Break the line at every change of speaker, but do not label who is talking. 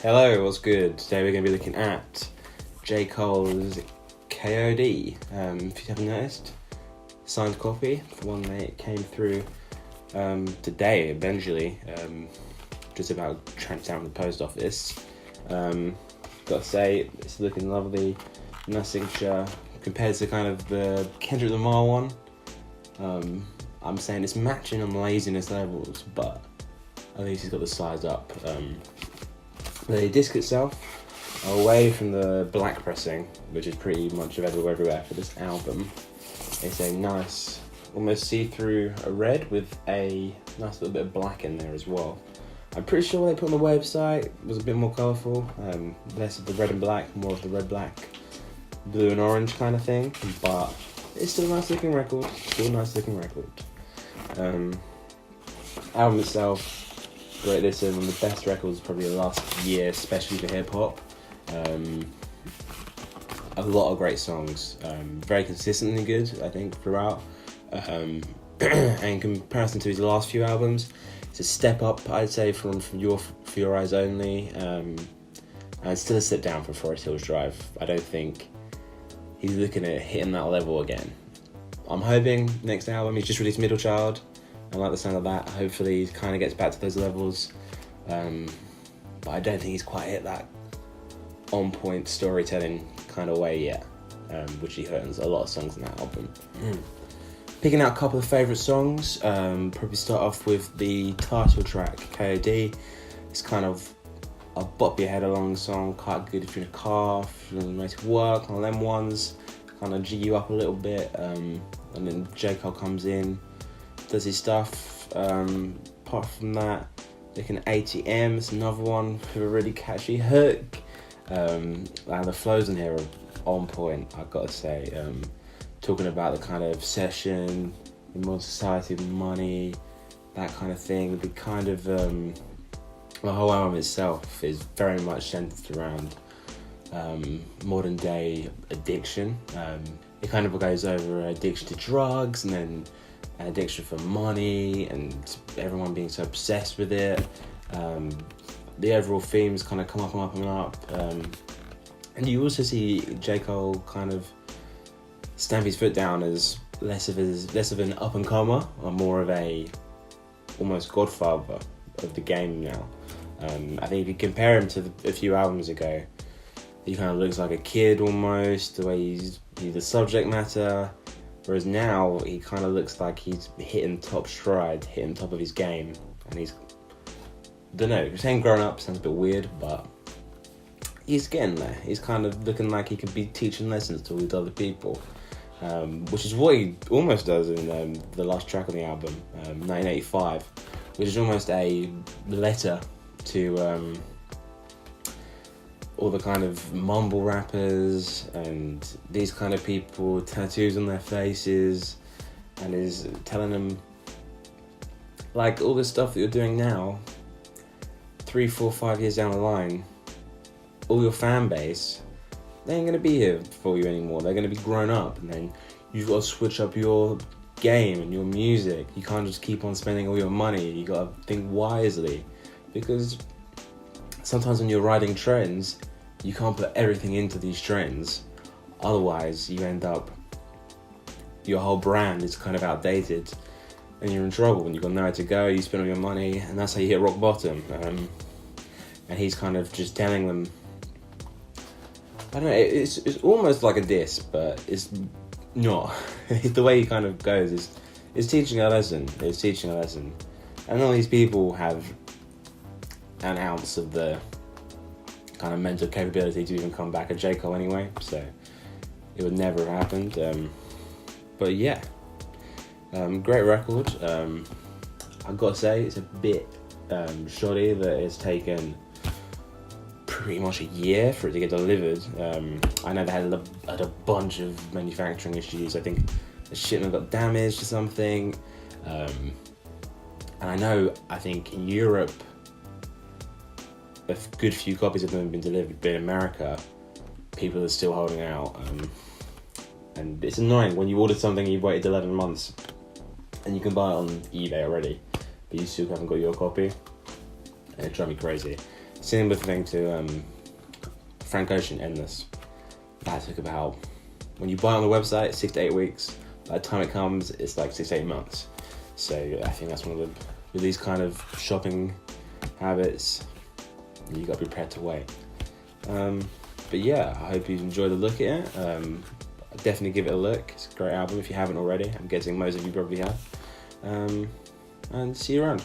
Hello, what's good? Today we're going to be looking at J Cole's KOD. If you haven't noticed, signed copy, the one that came through today, eventually, just about tramped down from the post office. Gotta say, it's looking lovely, nice signature, compared to kind of the Kendrick Lamar one. I'm saying it's matching on laziness levels, but at least he's got the size up. The disc itself, away from the black pressing, which is pretty much everywhere for this album, it's a nice, almost see-through red with a nice little bit of black in there as well. I'm pretty sure what they put on the website was a bit more colourful, less of the red and black, more of the red, black, blue and orange kind of thing, but it's still a nice looking record, Album itself, great listen, one of the best records probably the last year, especially for hip hop. A lot of great songs, very consistently good, I think, throughout. And in comparison to his last few albums, it's a step up, I'd say, from For Your Eyes Only, and still a step down from Forest Hills Drive. I don't think he's looking at hitting that level again. I'm hoping next album, he's just released Middle Child. I like the sound of that. Hopefully he kind of gets back to those levels. But I don't think he's quite hit that on-point storytelling kind of way yet, which he earns a lot of songs in that album. Picking out a couple of favourite songs, probably start off with the title track, KOD. It's kind of a bop your head along song, quite good if you're in a car, if you're on the way to work, one of them ones, kind of G you up a little bit, and then J Cole comes in, does his stuff. Apart from that, looking at ATM, it's another one with a really catchy hook. And the flows in here are on point, I've got to say. Talking about the kind of session, in modern society, money, that kind of thing. The kind of the whole album itself is very much centered around modern day addiction. It kind of goes over addiction to drugs, and then an addiction for money, and everyone being so obsessed with it. The overall themes kind of come up and up and up. And you also see J. Cole kind of stamp his foot down as less of an up and comer, or more of a almost godfather of the game now. I think if you compare him to a few albums ago, he kind of looks like a kid almost, the way he's the subject matter. Whereas now, he kind of looks like he's hitting top stride, hitting top of his game. And he's, don't know, saying grown up sounds a bit weird, but he's getting there. He's kind of looking like he could be teaching lessons to all these other people. Which is what he almost does in the last track on the album, 1985, which is almost a letter to all the kind of mumble rappers and these kind of people, tattoos on their faces, and is telling them, like, all the stuff that you're doing now, 3, 4, 5 years down the line, all your fan base, they ain't gonna be here for you anymore. They're gonna be grown up, and then you've got to switch up your game and your music. You can't just keep on spending all your money. You gotta think wisely, because sometimes when you're riding trends, you can't put everything into these trends. Otherwise, you end up, your whole brand is kind of outdated, and you're in trouble. When you've got nowhere to go, you spend all your money, and that's how you hit rock bottom. And he's kind of just telling them, I don't know, it's almost like a diss, but it's not. The way he kind of goes is teaching a lesson. It's teaching a lesson. And all these people have an ounce of the kind of mental capability to even come back at J. Cole anyway, so it would never have happened. But yeah, great record. I've got to say, it's a bit shoddy that it's taken pretty much a year for it to get delivered. I know they had a bunch of manufacturing issues. I think the shipment got damaged or something. And I think in Europe, a good few copies of them have been delivered, but in America, people are still holding out. And it's annoying when you ordered something and you've waited 11 months and you can buy it on eBay already, but you still haven't got your copy. And it drives me crazy. Similar thing to Frank Ocean, Endless. That took about, when you buy it on the website, 6 to 8 weeks. By the time it comes, it's like 6 to 8 months. So I think that's one of the, with these kind of shopping habits, you got to be prepared to wait. But yeah, I hope you enjoyed the look at it. Definitely give it a look. It's a great album if you haven't already. I'm guessing most of you probably have. And see you around.